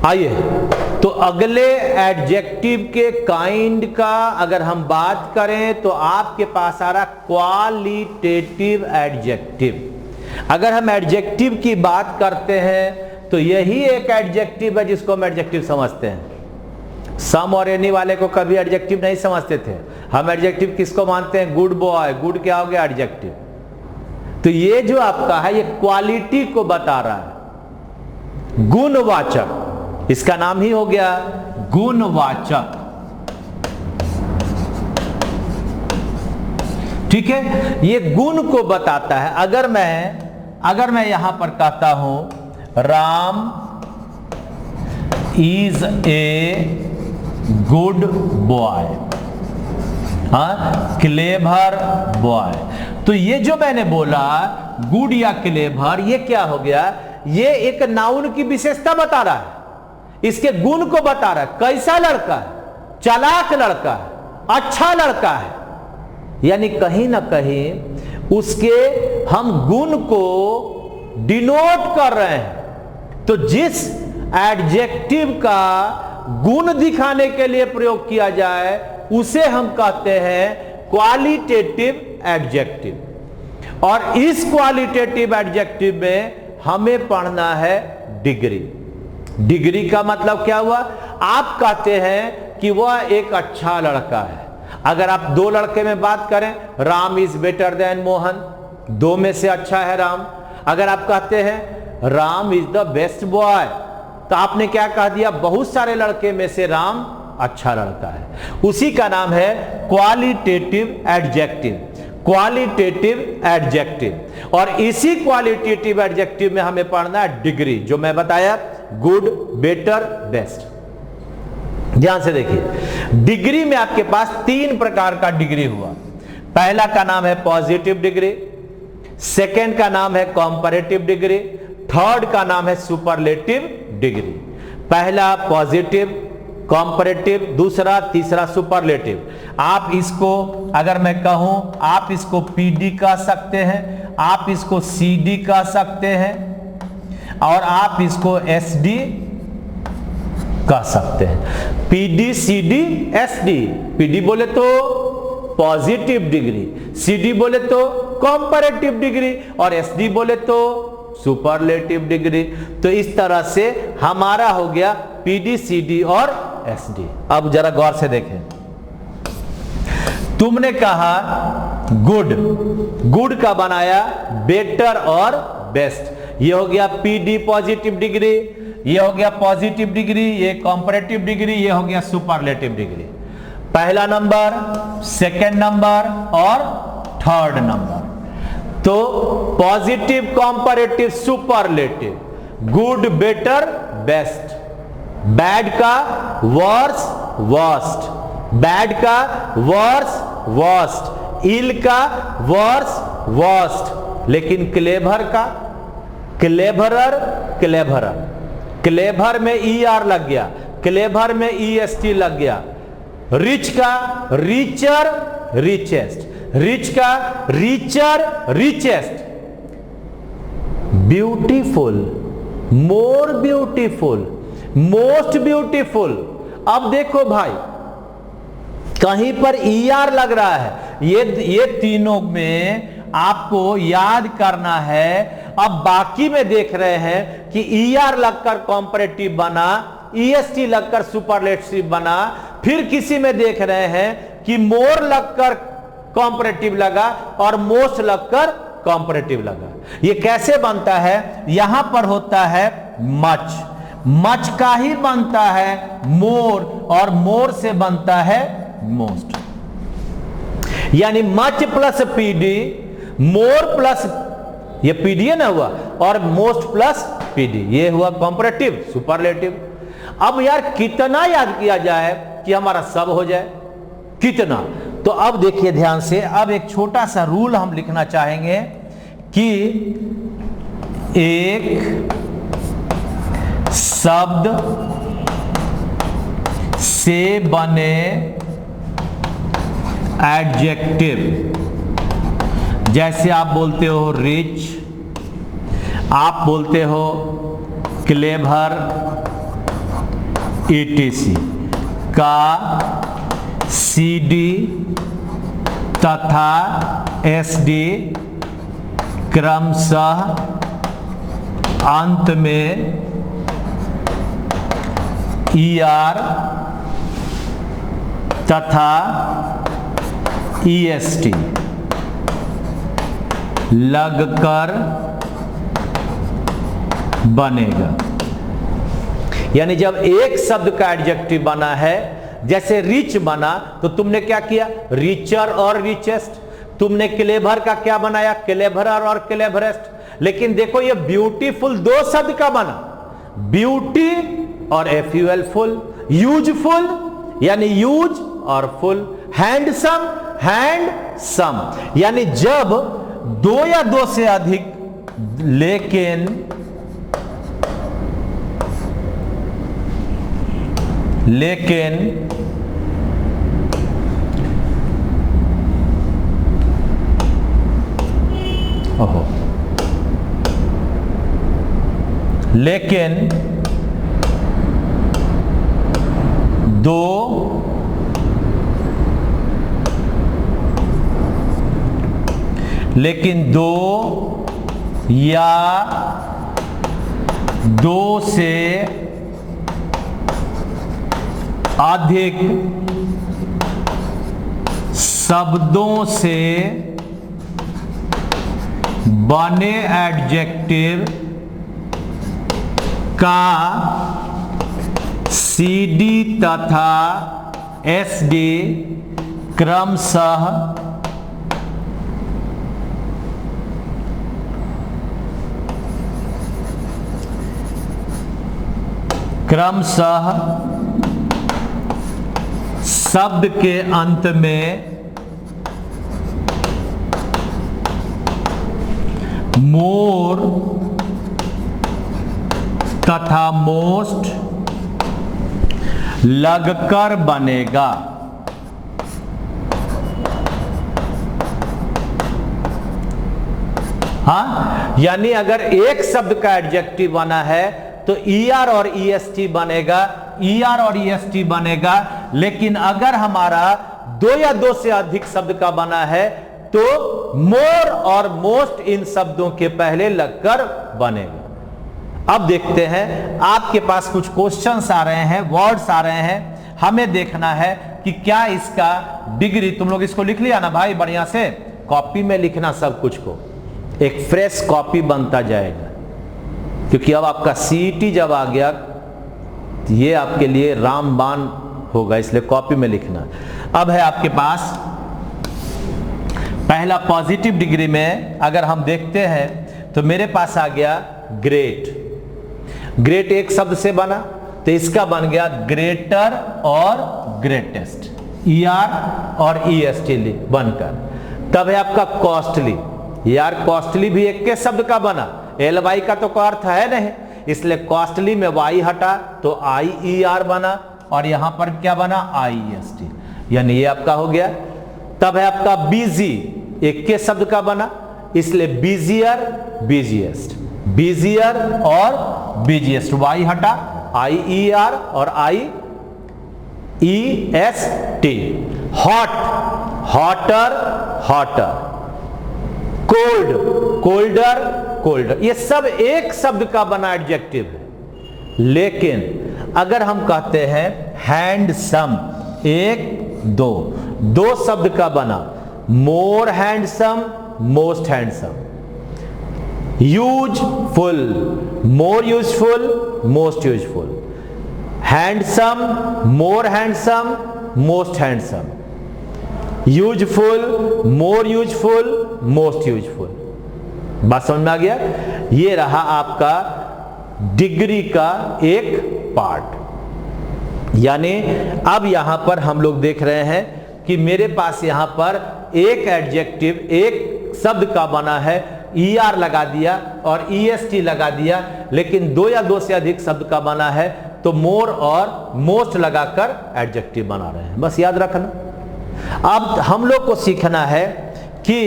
आइए, तो अगले एडजेक्टिव के काइंड का अगर हम बात करें तो आपके पास आ रहा क्वालिटेटिव एडजेक्टिव। अगर हम एडजेक्टिव की बात करते हैं तो यही एक एडजेक्टिव है जिसको हम एडजेक्टिव समझते हैं। सम और एनी वाले को कभी एडजेक्टिव नहीं समझते थे। हम एडजेक्टिव किसको मानते हैं? Good boy. गुड क्या हो गया? एडजेक्टिव। तो ये जो आपका है ये क्वालिटी को बता रहा है, गुणवाचक। इसका नाम ही हो गया गुणवाचक। ठीक है, ये गुण को बताता है। अगर मैं यहां पर कहता हूं Ram is a good boy, clever boy, तो ये जो मैंने बोला गुड या क्लेवर, ये क्या हो गया? ये एक नाउन की विशेषता बता रहा है, इसके गुण को बता रहा है। कैसा लड़का है? चालाक लड़का है, अच्छा लड़का है। यानी कहीं ना कहीं उसके हम गुण को डिनोट कर रहे हैं। तो जिस एडजेक्टिव का गुण दिखाने के लिए प्रयोग किया जाए उसे हम कहते हैं क्वालिटेटिव एडजेक्टिव। और इस क्वालिटेटिव एडजेक्टिव में हमें पढ़ना है डिग्री। डिग्री का मतलब क्या हुआ? आप कहते हैं कि वह एक अच्छा लड़का है। अगर आप दो लड़के में बात करें, Ram is better then Mohan, दो में से अच्छा है राम। अगर आप कहते हैं Ram is the best boy, तो आपने क्या कह दिया? बहुत सारे लड़के में से राम अच्छा लड़का है। उसी का नाम है क्वालिटेटिव एडजेक्टिव। Qualitative adjective. और इसी क्वालिटेटिव एडजेक्टिव में हमें पढ़ना है डिग्री, जो मैं बताया गुड, बेटर, बेस्ट। ध्यान से देखिए, डिग्री में आपके पास तीन प्रकार का डिग्री हुआ। पहला का नाम है पॉजिटिव डिग्री, सेकंड का नाम है कंपैरेटिव डिग्री, थर्ड का नाम है सुपरलेटिव डिग्री। पहला पॉजिटिव, कंपैरेटिव, दूसरा, तीसरा सुपरलेटिव। आप इसको, अगर मैं कहूं, आप इसको पीडी कह सकते हैं, आप इसको सीडी कह सकते हैं, और आप इसको एसडी कह सकते हैं। PD, CD, SD. पीडी बोले तो पॉजिटिव डिग्री, सीडी बोले तो कंपैरेटिव डिग्री, और एसडी बोले तो सुपरलेटिव डिग्री। तो इस तरह से हमारा हो गया पीडी, सीडी और एसडी। अब जरा गौर से देखें, तुमने कहा गुड, गुड का बनाया बेटर और बेस्ट। ये हो गया पीडी पॉजिटिव डिग्री, ये हो गया पॉजिटिव डिग्री, ये कंपैरेटिव डिग्री, ये हो गया सुपरलेटिव डिग्री। पहला नंबर, सेकंड नंबर और थर्ड नंबर। तो positive, comparative, superlative, good, better, best. Bad का वर्स, वर्स्ट। बैड का वर्स, वर्स्ट। इल का वर्स, वर्स्ट। लेकिन क्लेवर का, क्लेवरर, क्लेवरर। क्लेवर में ई आर लग गया, क्लेवर में ई एस टी लग गया। रिच का रिचर, रिचेस्ट। रिच का richer, richest. Beautiful, more beautiful, most beautiful. अब देखो भाई, कहीं पर ई आर लग रहा है। ये तीनों में आपको याद करना है। अब बाकी में देख रहे हैं कि ई आर लगकर कंपैरेटिव बना, ईएसटी लगकर सुपरलेटिव बना। फिर किसी में देख रहे हैं कि मोर लगकर कंपैरेटिव लगा और मोस्ट लगकर कंपैरेटिव लगा। ये कैसे बनता है? यहां पर होता है मच, मच का ही बनता है मोर, और मोर से बनता है मोस्ट। यानी मच प्लस पीडी, मोर प्लस, ये पीडी ना हुआ, और मोस्ट प्लस पीडी, ये हुआ कंपैरेटिव, सुपरलेटिव। अब यार कितना याद किया जाए कि हमारा सब हो जाए? कितना? तो अब देखिए ध्यान से, अब एक छोटा सा रूल हम लिखना चाहेंगे कि एक शब्द से बने एडजेक्टिव, जैसे आप बोलते हो रिच, आप बोलते हो क्लेवर, etc का CD तथा SD क्रमशः अंत में ER तथा EST लगकर बनेगा। यानी जब एक शब्द का एडजेक्टिव बना है, जैसे रिच बना तो तुमने क्या किया, रिचर और रिचेस्ट। तुमने क्लेवर का क्या बनाया, क्लेवरर और क्लेवरेस्ट। लेकिन देखो ये ब्यूटीफुल दो शब्द का बना, ब्यूटी और FUL फुल, यूजफुल यानी यूज और फुल, हैंडसम हैंडसम। यानी जब दो या दो से अधिक लेकिन लेकिन दो या दो से अधिक शब्दों से बने एडजेक्टिव का CD तथा SD क्रमशः शब्द के अंत में मोर तथा मोस्ट लगकर बनेगा। हाँ, यानी अगर एक शब्द का एडजेक्टिव बना है तो ER और EST बनेगा, ER और EST बनेगा। लेकिन अगर हमारा दो या दो से अधिक शब्द का बना है तो मोर और मोस्ट इन शब्दों के पहले लगकर बनेगा। अब देखते हैं, आपके पास कुछ क्वेश्चंस आ रहे हैं, वर्ड्स आ रहे हैं, हमें देखना है कि क्या इसका डिग्री। तुम लोग इसको लिख लिया ना भाई, बढ़िया से कॉपी में लिखना सब कुछ को, एक फ्रेश कॉपी बनता जाएगा। क्योंकि अब आपका CET जब आ गया तो ये आपके लिए रामबाण होगा, इसलिए कॉपी में लिखना। अब है आपके पास पहला पॉजिटिव डिग्री में अगर हम देखते हैं तो मेरे पास आ गया ग्रेट। ग्रेट एक शब्द से बना तो इसका बन गया ग्रेटर और ग्रेटेस्ट, ER और EST बनकर। तब है आपका कॉस्टली। यार कॉस्टली भी एक के शब्द का बना, LY का तो कोई अर्थ है नहीं, इसलिए कॉस्टली में Y हटा तो IER बना और यहां पर क्या बना, IEST, यानी ये आपका हो गया। तब है आपका बिजी, एक के शब्द का बना, इसलिए बिजियर बिजिएस्ट, बिजियर और बिजिएस्ट, Y हटा IER और IEST। Hot hotter hotter, cold colder colder, ये सब एक शब्द का बना एडजेक्टिव है। लेकिन अगर हम कहते हैं हैंडसम, एक दो दो शब्द का बना, more handsome most handsome, useful more useful most useful, handsome more handsome most handsome, useful more useful most useful. बात समझ में आ गया? ये रहा आपका डिग्री का एक पार्ट। यानी अब यहां पर हम लोग देख रहे हैं कि मेरे पास यहां पर एक एडजेक्टिव एक शब्द का बना है, ER लगा दिया और EST लगा दिया, लेकिन दो या दो से अधिक शब्द का बना है तो मोर और मोस्ट लगाकर एडजेक्टिव बना रहे हैं। बस याद रखना। अब हम लोग को सीखना है कि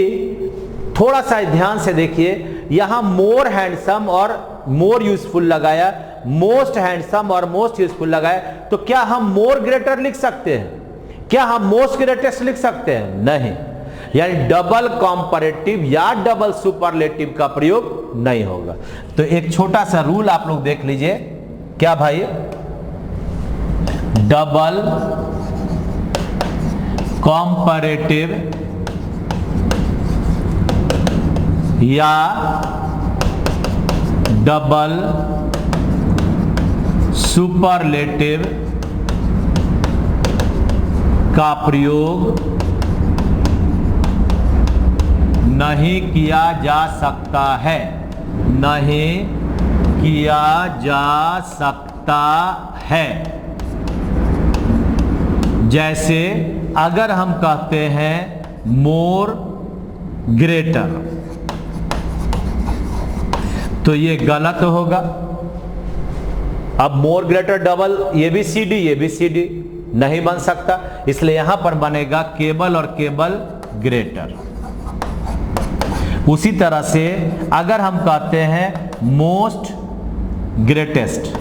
थोड़ा सा ध्यान से देखिए, यहां मोर हैंडसम और मोर यूजफुल लगाया, मोस्ट हैंडसम और मोस्ट यूजफुल लगा है, तो क्या हम मोर ग्रेटर लिख सकते हैं? क्या हम मोस्ट ग्रेटेस्ट लिख सकते हैं? नहीं, यानी डबल कंपैरेटिव या डबल सुपरलेटिव का प्रयोग नहीं होगा। तो एक छोटा सा रूल आप लोग देख लीजिए, क्या भाई? डबल कंपैरेटिव या डबल सुपरलेटिव का प्रयोग नहीं किया जा सकता है, नहीं किया जा सकता है। जैसे अगर हम कहते हैं मोर ग्रेटर, तो ये गलत होगा। अब मोर ग्रेटर डबल ये भी CD नहीं बन सकता, इसलिए यहां पर बनेगा केबल और केबल ग्रेटर। उसी तरह से अगर हम कहते हैं मोस्ट ग्रेटेस्ट,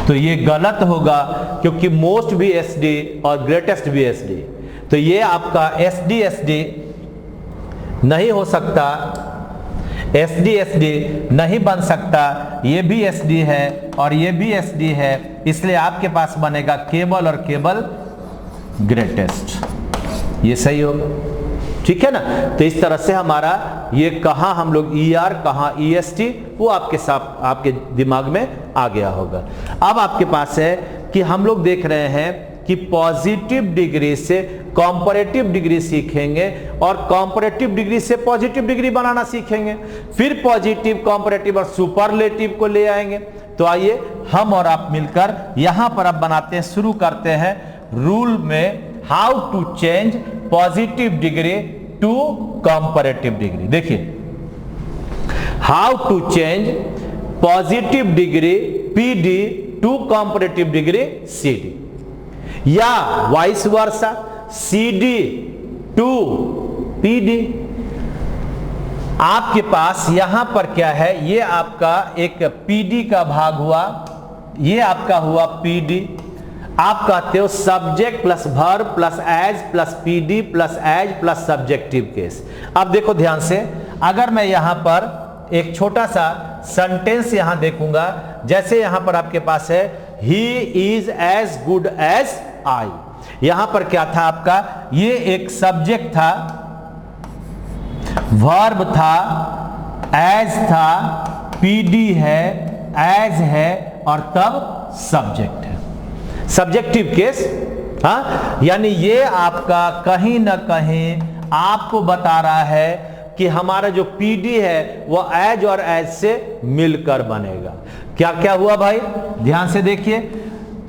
तो ये गलत होगा, क्योंकि मोस्ट भी SD और ग्रेटेस्ट भी SD, तो ये आपका SD नहीं हो सकता, SD नहीं बन सकता। ये भी SD है और ये भी SD है, इसलिए आपके पास बनेगा केबल और केबल ग्रेटेस्ट। ये सही होगा, ठीक है ना? तो इस तरह से हमारा ये कहाँ हम लोग ER कहाँ EST, वो आपके साथ आपके दिमाग में आ गया होगा। अब आपके पास है कि हम लोग देख रहे हैं कि पॉजिटिव डिग्री से कंपैरेटिव डिग्री सीखेंगे और कंपैरेटिव डिग्री से पॉजिटिव डिग्री बनाना सीखेंगे, फिर पॉजिटिव, कंपैरेटिव और सुपरलेटिव को ले आएंगे। तो आइए हम और आप मिलकर यहां पर अब बनाते हैं, शुरू करते हैं रूल में, how to change positive degree to comparative degree. देखिए, how to change positive degree PD to comparative degree CD, या vice versa CD to PD। आपके पास यहां पर क्या है? ये आपका एक PD का भाग हुआ, ये आपका हुआ PD। आप कहते हो subject plus verb plus as plus PD plus as plus subjective case. अब देखो ध्यान से, अगर मैं यहां पर एक छोटा सा सेंटेंस यहां देखूंगा, जैसे यहां पर आपके पास है he is as good as I. यहां पर क्या था आपका? ये एक सब्जेक्ट था, वर्ब था, एज था, PD है, एज है और तब सब्जेक्ट है, सब्जेक्टिव केस। हाँ, यानी ये आपका कहीं ना कहीं आपको बता रहा है कि हमारा जो PD है वो एज और एज से मिलकर बनेगा। क्या क्या हुआ भाई? ध्यान से देखिए,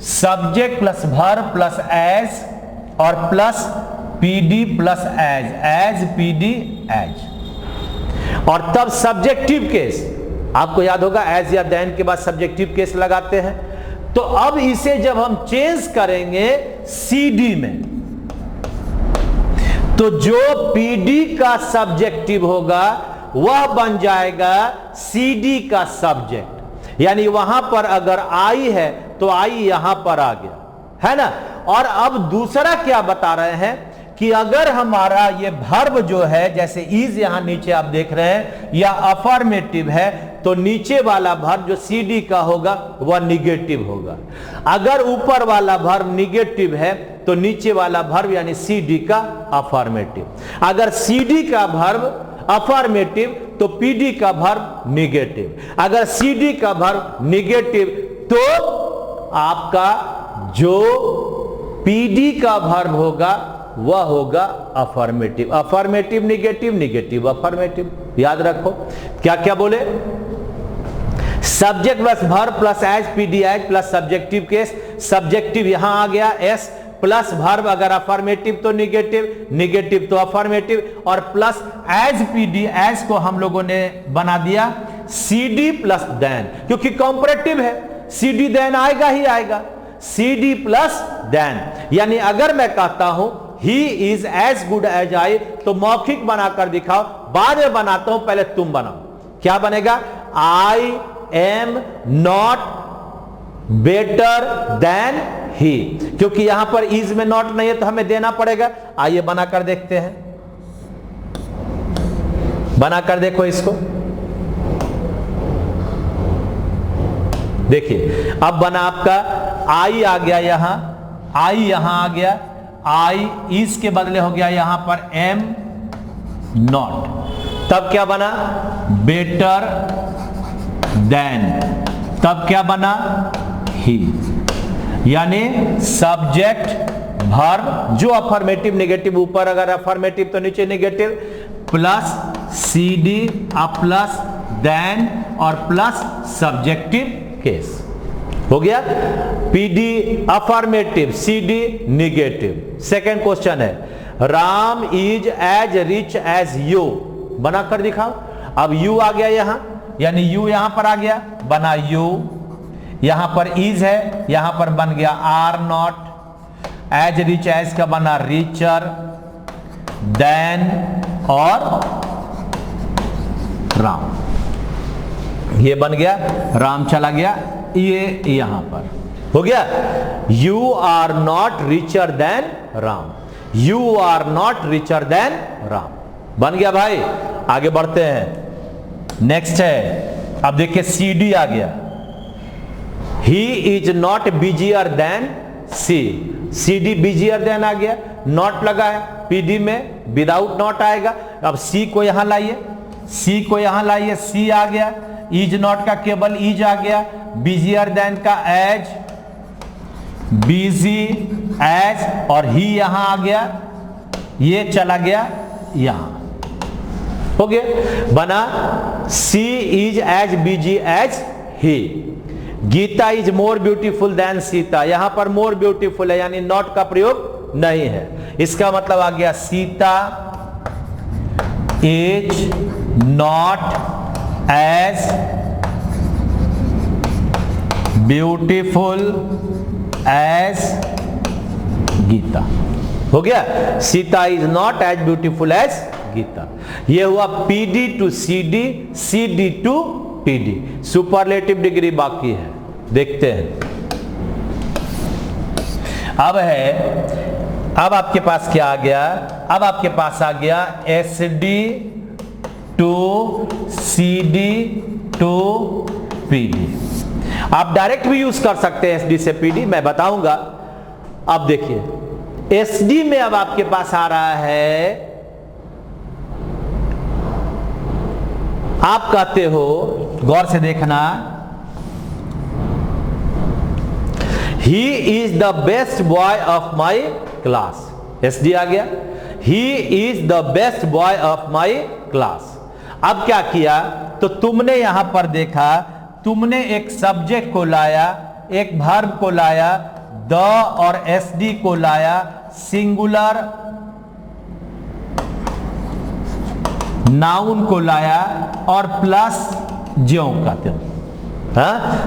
subject plus verb plus as और plus PD plus as, as PD as, और तब सब्जेक्टिव केस। आपको याद होगा एज या देन के बाद सब्जेक्टिव केस लगाते हैं। तो अब इसे जब हम चेंज करेंगे CD में, तो जो PD का सब्जेक्टिव होगा वह बन जाएगा CD का सब्जेक्ट। यानी वहां पर अगर आई है तो आई यहां पर आ गया, है ना? और अब दूसरा क्या बता रहे हैं कि अगर हमारा ये वर्ब जो है, जैसे इज यहां नीचे आप देख रहे हैं, या अफर्मेटिव है, तो नीचे वाला वर्ब जो CD का होगा वह निगेटिव होगा। अगर ऊपर वाला वर्ब निगेटिव है तो नीचे वाला वर्ब यानी CD का अफर्मेटिव। अगर CD का वर्ब अफर्मेटिव तो PD का वर्ब निगेटिव। अगर CD का वर्ब निगेटिव तो आपका जो PD का वर्ब होगा वह होगा affirmative. Affirmative negative, negative affirmative. याद रखो क्या क्या बोले? Subject plus verb plus as PD as plus subjective case. Subjective यहां आ गया एस, प्लस वर्ब अगर अफर्मेटिव तो निगेटिव, निगेटिव तो अफर्मेटिव, और प्लस एज PD एज को हम लोगों ने बना दिया CD प्लस देन, क्योंकि कंपैरेटिव है, CD देन आएगा ही आएगा, CD प्लस देन। यानी अगर मैं कहता हूं he is as good as I, तो मौखिक बनाकर दिखाओ, बाद में बनाता हूं, पहले तुम बनाओ। क्या बनेगा? I am not better than he, क्योंकि यहां पर इज में नॉट नहीं है तो हमें देना पड़ेगा। आइए बनाकर देखते हैं, बनाकर देखो इसको। देखिए अब बना आपका आई आ गया, यहां आई यहां आ गया, आई इज के बदले हो गया यहां पर एम नॉट, तब क्या बना बेटर देन, तब क्या बना ही, यानी सब्जेक्ट वर्ब जो अफर्मेटिव नेगेटिव, ऊपर अगर अफर्मेटिव तो नीचे negative, plus C D plus than और प्लस सब्जेक्टिव केस हो गया। PD affirmative, CD negative. Second question है Ram is as rich as you, बनाकर दिखाओ। अब यू आ गया यहां, यानी यू यहां पर आ गया, बना यू, यहां पर इज है, यहां पर बन गया are not, as rich as का बना रिचर देन और राम, ये बन गया, राम चला गया, ये यहां पर हो गया। You are not richer than Ram, you are not richer than Ram, बन गया भाई। आगे बढ़ते हैं, नेक्स्ट है, अब देखिए सी डी आ गया, he is not busier than she, C D busier than आ गया, नॉट लगा है पीडी में, विदाउट नॉट आएगा। अब सी को यहां लाइए, सी को यहां लाइए, सी आ गया, इज नॉट का केवल इज आ गया, बिजियर देन का एज, बिजी एज, और ही यहां आ गया, ये चला गया यहां, हो गया, बना she is as busy as he. Geeta is more beautiful than Sita, यहां पर मोर ब्यूटीफुल है यानी नॉट का प्रयोग नहीं है, इसका मतलब आ गया Sita is not as beautiful as Gita, हो गया, Sita is not as beautiful as Gita. ये हुआ PD to CD, CD to PD, superlative degree बाकी है, देखते हैं। अब है, अब आपके पास क्या आ गया, अब आपके पास आ गया S D to C D to P D. आप डायरेक्ट भी यूज कर सकते हैं एस डी से पी डी, मैं बताऊंगा। अब देखिए एस डी में अब आपके पास आ रहा है, आप कहते हो, गौर से देखना, he is the best boy of my class, S D आ गया, he is the best boy of my class. अब क्या किया, तो तुमने यहां पर देखा, तुमने एक सब्जेक्ट को लाया, एक वर्ब को लाया, द और एस डी को लाया, सिंगुलर नाउन को लाया और प्लस ज्यों का त्यों,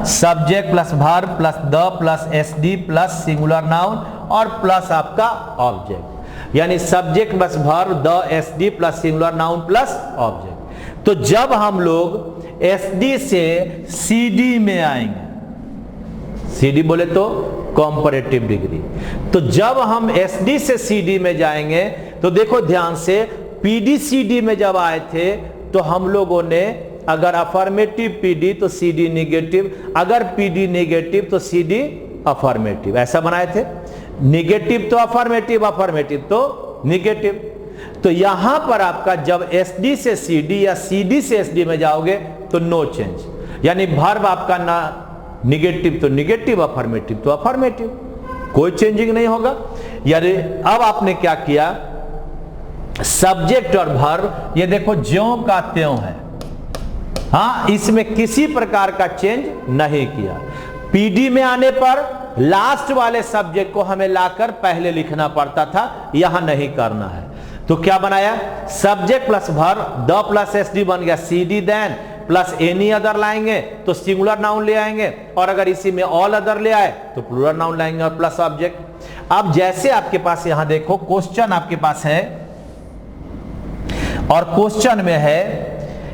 subject plus verb plus the plus S D plus singular noun और प्लस आपका ऑब्जेक्ट, यानी subject plus verb the S D plus singular noun plus object. तो जब हम लोग एस डी से सी डी में आएंगे, सी डी बोले तो कॉम्परेटिव डिग्री, तो जब हम एस डी से सी डी में जाएंगे तो देखो ध्यान से, पीडी सीडी में जब आए थे तो हम लोगों ने अगर अफर्मेटिव पीडी तो सीडी नेगेटिव, अगर पीडी नेगेटिव तो सीडी अफर्मेटिव, ऐसा बनाए थे। नेगेटिव तो अफर्मेटिव, अफर्मेटिव तो नेगेटिव। तो यहां पर आपका जब एसडी से सीडी या सीडी से एसडी में जाओगे तो नो चेंज, यानी वर्ब आपका ना नेगेटिव तो नेगेटिव, अफर्मेटिव तो अफर्मेटिव, कोई चेंजिंग नहीं होगा। यानी अब आपने क्या किया, सब्जेक्ट और वर्ब ये देखो ज्यों का त्यों है, हाँ, इसमें किसी प्रकार का चेंज नहीं किया। पीडी में आने पर लास्ट वाले सब्जेक्ट को हमें लाकर पहले लिखना पड़ता था, यहां नहीं करना है। तो क्या बनाया, subject plus verb the plus SD बन गया CD, then plus any other लाएंगे तो सिंगुलर नाउन ले आएंगे, और अगर इसी में ऑल अदर ले आए तो प्लूरल नाउन लाएंगे और प्लस ऑब्जेक्ट। अब जैसे आपके पास यहां देखो क्वेश्चन आपके पास है, और क्वेश्चन में है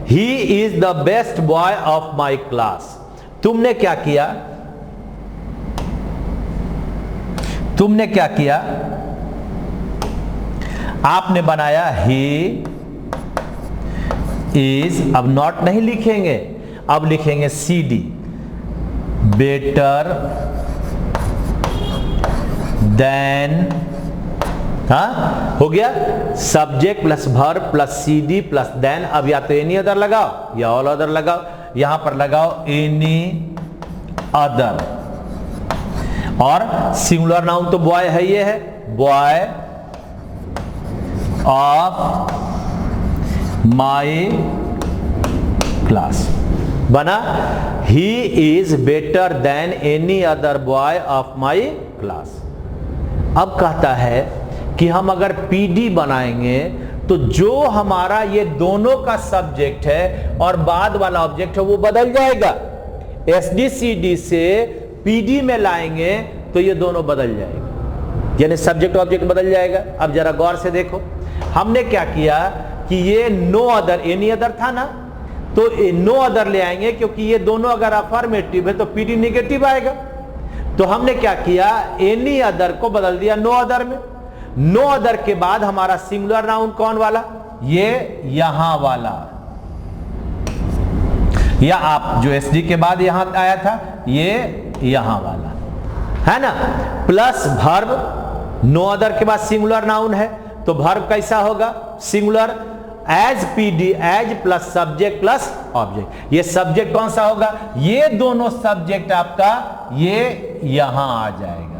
he is the best boy of my class, तुमने क्या किया, आपने बनाया ही इज, अब नॉट नहीं लिखेंगे, अब लिखेंगे सी डी, बेटर देन, हो गया subject plus verb plus C D plus than. अब या तो एनी अदर लगाओ या ऑल अदर लगाओ, यहां पर लगाओ एनी अदर, और सिंगुलर नाउन तो बॉय है, ये है बॉय ऑफ माई क्लास बना, ही is better then any other boy of my class. अब कहता है कि हम अगर पीडी बनाएंगे तो जो हमारा ये दोनों का सब्जेक्ट है और बाद वाला ऑब्जेक्ट है वो बदल जाएगा। एसडीसीडी से पीडी में लाएंगे तो ये दोनों बदल जाएगा, यानी सब्जेक्ट ऑब्जेक्ट बदल जाएगा। अब जरा गौर से देखो, हमने क्या किया कि ये नो अदर, एनी अदर था ना, तो नो अदर ले आएंगे क्योंकि ये दोनों अगर अफर्मेटिव है तो पीडी निगेटिव आएगा। तो हमने क्या किया, एनी अदर को बदल दिया नो अदर में। नो अदर के बाद हमारा सिंगुलर नाउन कौन वाला, ये यहां वाला, या आप जो एसडी के बाद यहां आया था ये यहां वाला है ना, प्लस वर्ब, नो अदर के बाद सिंगुलर नाउन है तो वर्ब कैसा होगा, singular as PD, as plus subject plus object. ये सब्जेक्ट कौन सा होगा, ये दोनों सब्जेक्ट आपका ये यहां आ जाएगा,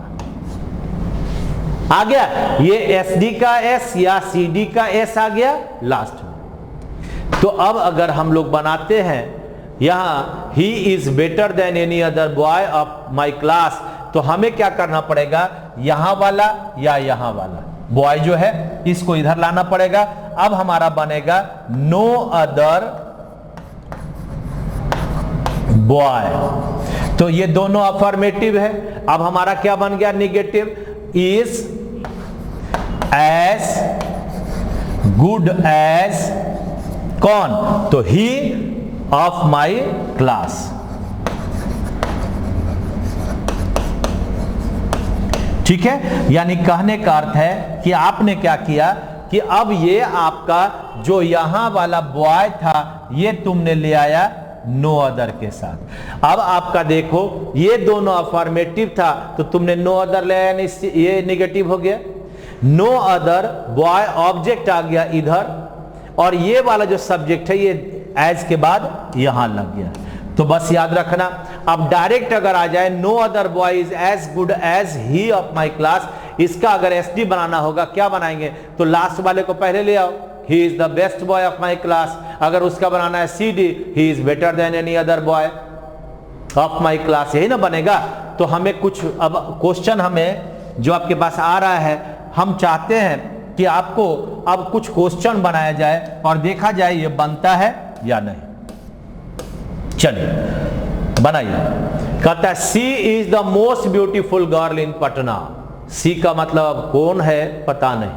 आ गया, ये एसडी का एस या सीडी का एस आ गया लास्ट में। तो अब अगर हम लोग बनाते हैं यहां ही is better then any other boy of my class, तो हमें क्या करना पड़ेगा, यहां वाला या यहां वाला, बॉय जो है इसको इधर लाना पड़ेगा। अब हमारा बनेगा नो अदर बॉय, तो ये दोनों अफर्मेटिव है। अब हमारा क्या बन गया, negative, is as good as कौन, तो ही ऑफ माई क्लास। ठीक है, यानी कहने का अर्थ है कि आपने क्या किया कि अब ये आपका जो यहां वाला बॉय था ये तुमने ले आया नो अदर के साथ। अब आपका देखो ये दोनों अफर्मेटिव था तो तुमने नो अदर ले आया, ये निगेटिव हो गया। नो अदर बॉय ऑब्जेक्ट आ गया इधर, और ये वाला जो सब्जेक्ट है ये एज के बाद यहां लग गया। तो बस याद रखना, अब डायरेक्ट अगर आ जाए no other boy is as good as he of my class, इसका अगर एसडी बनाना होगा क्या बनाएंगे, तो लास्ट वाले को पहले ले आओ, ही is the best boy of my class. अगर उसका बनाना है CD, he is better then any other boy of my class, यही ना बनेगा। तो हमें कुछ अब क्वेश्चन हमें जो आपके पास आ रहा है, हम चाहते हैं कि आपको अब कुछ क्वेश्चन बनाया जाए और देखा जाए ये बनता है या नहीं। चलिए बनाइए। कहता है she is the most beautiful girl in Patna. She का मतलब कौन है पता नहीं,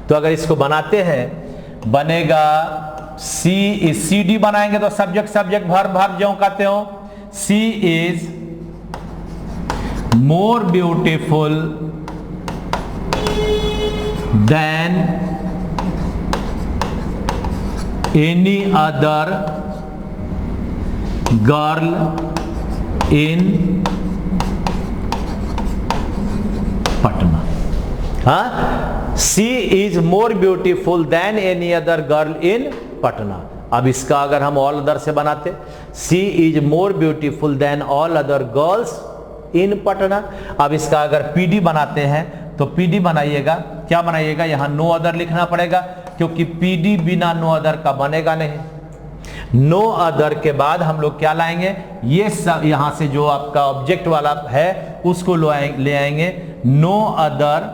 तो अगर इसको बनाते हैं बनेगा सी इज, सी डी बनाएंगे तो सब्जेक्ट सब्जेक्ट वर्ब वर्ब जो कहते हो, she is more beautiful than any other girl in Patna. हाँ, she is more beautiful than any other girl in Patna. अब इसका अगर हम ऑल अदर से बनाते, she is more beautiful than all other girls in Patna. अब इसका अगर पीडी बनाते हैं तो पीडी बनाइएगा, क्या बनाइएगा, यहां नो अदर लिखना पड़ेगा क्योंकि पीडी बिना नो अदर का बनेगा नहीं। नो अदर के बाद हम लोग क्या लाएंगे, ये सब यहां से जो आपका ऑब्जेक्ट वाला है उसको ले आएंगे, नो अदर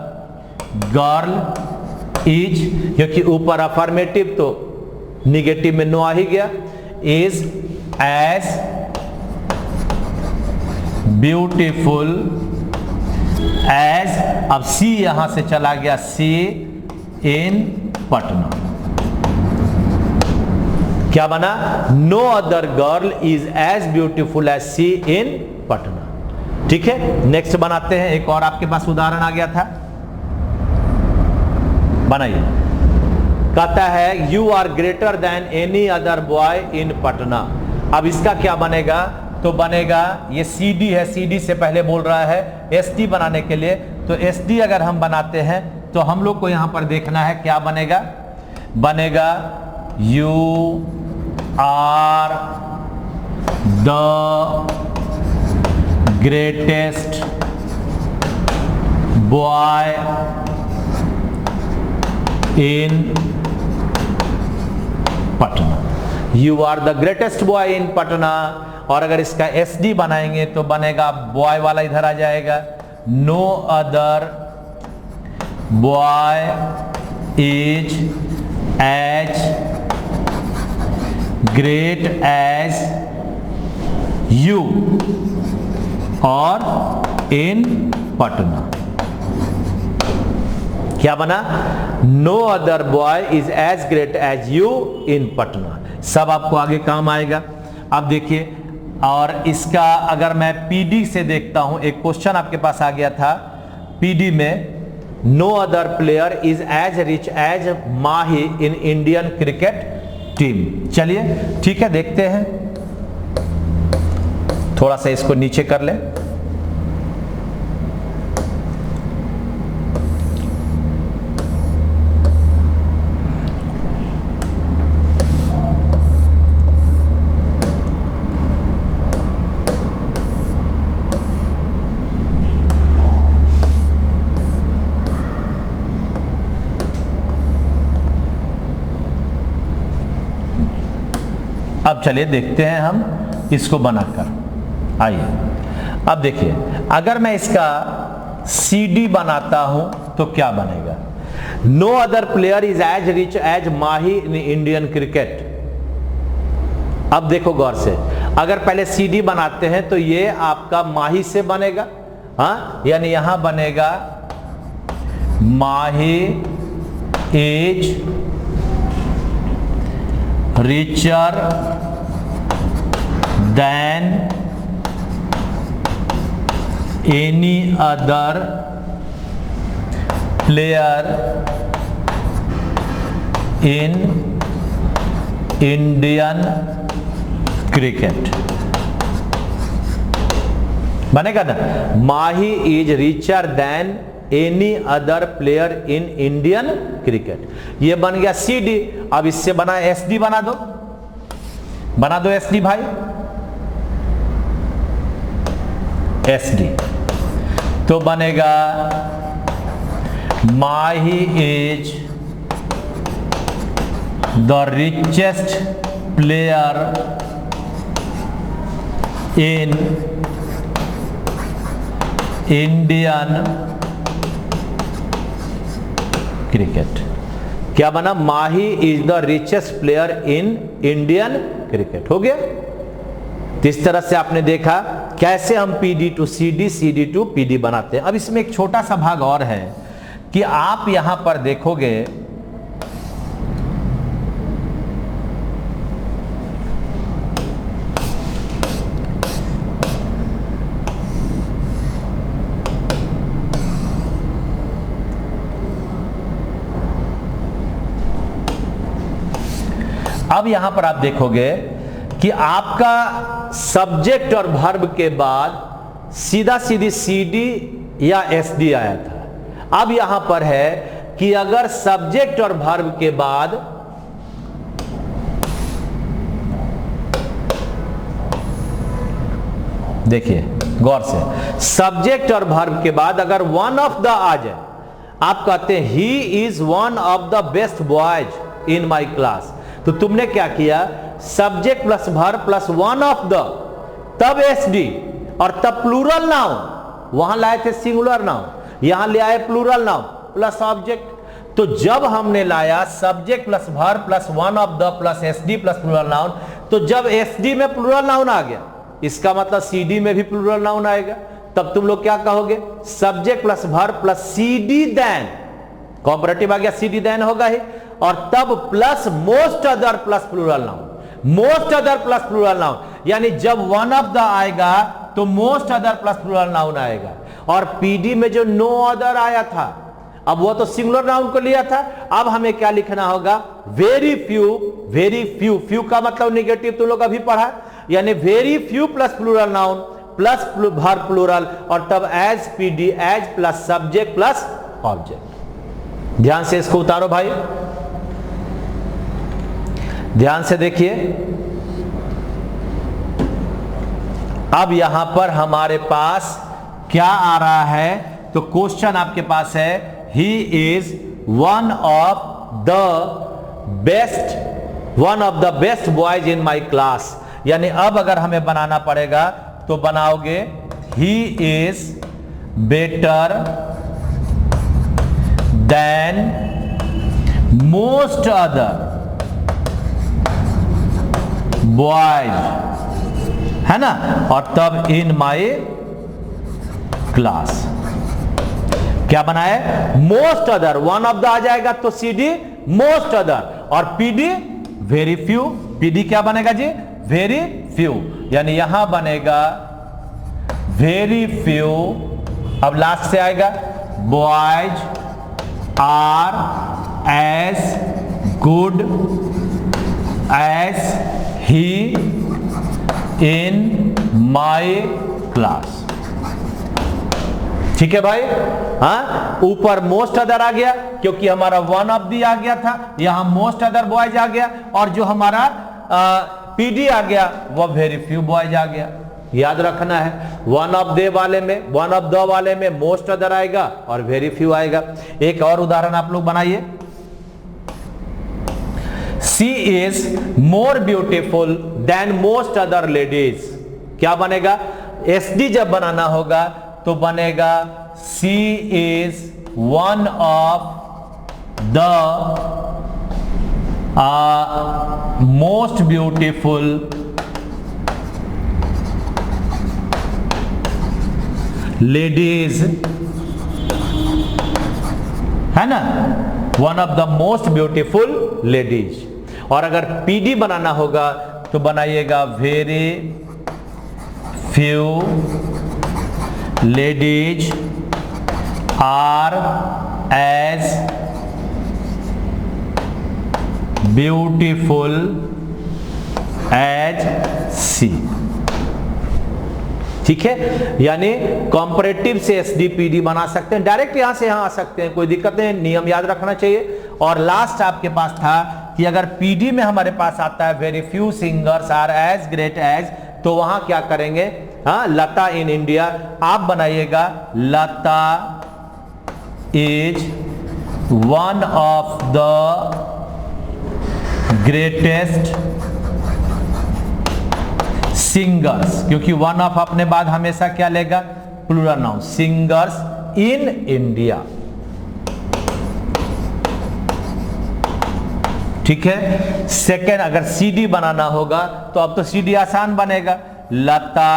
गर्ल इज, क्योंकि ऊपर अफर्मेटिव तो निगेटिव में नो आ ही गया, इज एज ब्यूटीफुल एज, अब सी यहां से चला गया, सी इन पटना। क्या बना? No other girl is as beautiful as she in Patna. ठीक है, नेक्स्ट बनाते हैं। एक और आपके पास उदाहरण आ गया था, बनाइए। कहता है you are greater than any other boy in Patna. अब इसका क्या बनेगा? तो बनेगा, ये CD है, CD से पहले बोल रहा है SD बनाने के लिए। तो SD अगर हम बनाते हैं तो हम लोग को यहां पर देखना है क्या बनेगा। बनेगा you are the greatest boy in Patna. You are the greatest boy in Patna. और अगर इसका SD बनाएंगे तो बनेगा, बॉय वाला इधर आ जाएगा, no other boy is as great as you और इन पटना। क्या बना? No other boy is as great as you in Patna. सब आपको आगे काम आएगा। अब देखिए, और इसका अगर मैं PD से देखता हूं, एक क्वेश्चन आपके पास आ गया था PD में, no other player is as rich as Mahi in Indian cricket team. चलिए ठीक है, देखते हैं। थोड़ा सा इसको नीचे कर ले। अब चलिए देखते हैं हम इसको बनाकर। आइए, अब देखिए, अगर मैं इसका CD बनाता हूं तो क्या बनेगा? No other player is as rich as Mahi in Indian cricket. अब देखो गौर से, अगर पहले CD बनाते हैं तो ये आपका माही से बनेगा, हाँ, यानी यहां बनेगा Mahi is richer than any other player in Indian cricket। बनेगा ना? Mahi is richer than any other player in Indian cricket. ये बन गया CD। अब इससे बना SD, बना दो SD भाई, SD। तो बनेगा Mahi is the richest player in Indian cricket. क्या बना? Mahi is the richest player in Indian cricket. हो गया। तो इस तरह से आपने देखा कैसे हम PD to CD, CD to PD बनाते हैं। अब इसमें एक छोटा सा भाग और है कि आप यहां पर देखोगे अब यहां पर आप देखोगे कि आपका सब्जेक्ट और वर्ब के बाद सीधा सीधी CD या SD आया था। अब यहां पर है कि अगर सब्जेक्ट और वर्ब के बाद देखिए गौर से, सब्जेक्ट और वर्ब के बाद अगर वन ऑफ द आ जाए, आप कहते हैं ही is one of the best boys in my class, तो तुमने क्या किया? Subject plus verb plus one of the, तब SD और तब प्लूरल नाउन। वहां लाए थे सिंगुलर नाउन, यहां ले आए प्लूरल नाउन प्लस ऑब्जेक्ट। तो जब हमने लाया subject plus verb plus one of the plus SD plus plural noun, तो जब SD में प्लूरल नाउन आ गया, इसका मतलब CD में भी प्लूरल नाउन आएगा। तब तुम लोग क्या कहोगे? Subject plus verb plus CD then, comparative आ गया, CD देन होगा ही, और तब plus most other plus plural noun. Most other plus plural noun, यानी जब वन ऑफ द आएगा तो most other plus plural noun आएगा। और पीडी में जो नो अदर आया था, अब वो तो सिंगुलर नाउन को लिया था, अब हमें क्या लिखना होगा, very few. Very few, few का मतलब निगेटिव तुम लोग अभी पढ़ा, यानी very few plus plural noun plus verb plural, और तब as PD, as plus subject plus object. ध्यान से इसको उतारो भाई, ध्यान से देखिए। अब यहां पर हमारे पास क्या आ रहा है, तो क्वेश्चन आपके पास है, he is one of the best boys in my class. यानी अब अगर हमें बनाना पड़ेगा तो बनाओगे he is better than most other boys, है ना, और तब इन माई क्लास क्या बनाए, most other, one of the आ जाएगा तो सीडी मोस्ट अदर, और पीडी वेरी फ्यू। पीडी क्या बनेगा जी, वेरी फ्यू, यानी यहां बनेगा वेरी फ्यू। अब लास्ट से आएगा boys are as good as he in my class. ठीक है भाई, हाँ, ऊपर मोस्ट अदर आ गया क्योंकि हमारा वन ऑफ दी आ गया था, यहां मोस्ट अदर बॉयज आ गया, और जो हमारा पीडी आ गया वह वेरी फ्यू बॉयज आ गया। याद रखना है, वन ऑफ दे वाले में, वन ऑफ द वाले में मोस्ट अदर आएगा और वेरी फ्यू आएगा। एक और उदाहरण आप लोग बनाइए, she is more beautiful than most other ladies. क्या बनेगा, एसडी जब बनाना होगा तो बनेगा she is one of the most beautiful ladies, है ना, one of the most beautiful ladies. और अगर पीडी बनाना होगा तो बनाइएगा very few ladies are as beautiful as she. ठीक है, यानी कॉम्परेटिव से एसडीपीडी बना सकते हैं, डायरेक्ट यहां से यहां आ सकते हैं, कोई दिक्कत नहीं, नियम याद रखना चाहिए। और लास्ट आपके पास था कि अगर पीडी में हमारे पास आता है very few singers are as great as, तो वहां क्या करेंगे, हाँ, लता इन इंडिया। आप बनाइएगा Lata is one of the greatest singers, क्योंकि वन ऑफ अपने बाद हमेशा क्या लेगा, plural noun, singers in India. ठीक है, सेकेंड अगर सीडी बनाना होगा तो अब तो सीडी आसान बनेगा, Lata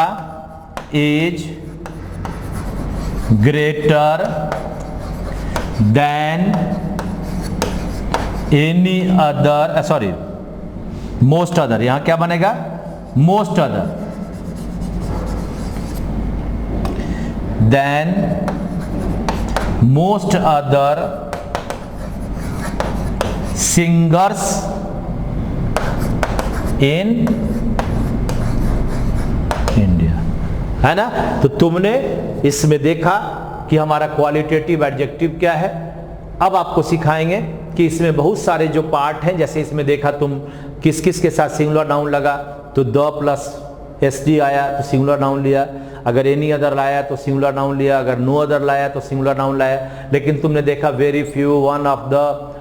is greater than any other, sorry most other, यहां क्या बनेगा, most other than most other singers in India, है ना। तो तुमने इसमें देखा कि हमारा क्वालिटेटिव एडजेक्टिव क्या है। अब आपको सिखाएंगे कि इसमें बहुत सारे जो पार्ट हैं, जैसे इसमें देखा तुम किस किस के साथ सिंगुलर नाउन लगा, तो द प्लस एसडी आया तो सिंगुलर नाउन लिया, अगर एनी अदर लाया तो सिंगुलर नाउन लिया, अगर नो अदर लाया तो सिंगुलर नाउन लाया। लेकिन तुमने देखा very few, one of the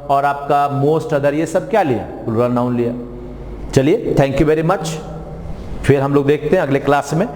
और आपका मोस्ट अदर, ये सब क्या लिया, प्लूरल नाउन लिया। चलिए, थैंक यू वेरी मच। फिर हम लोग देखते हैं अगले क्लास में।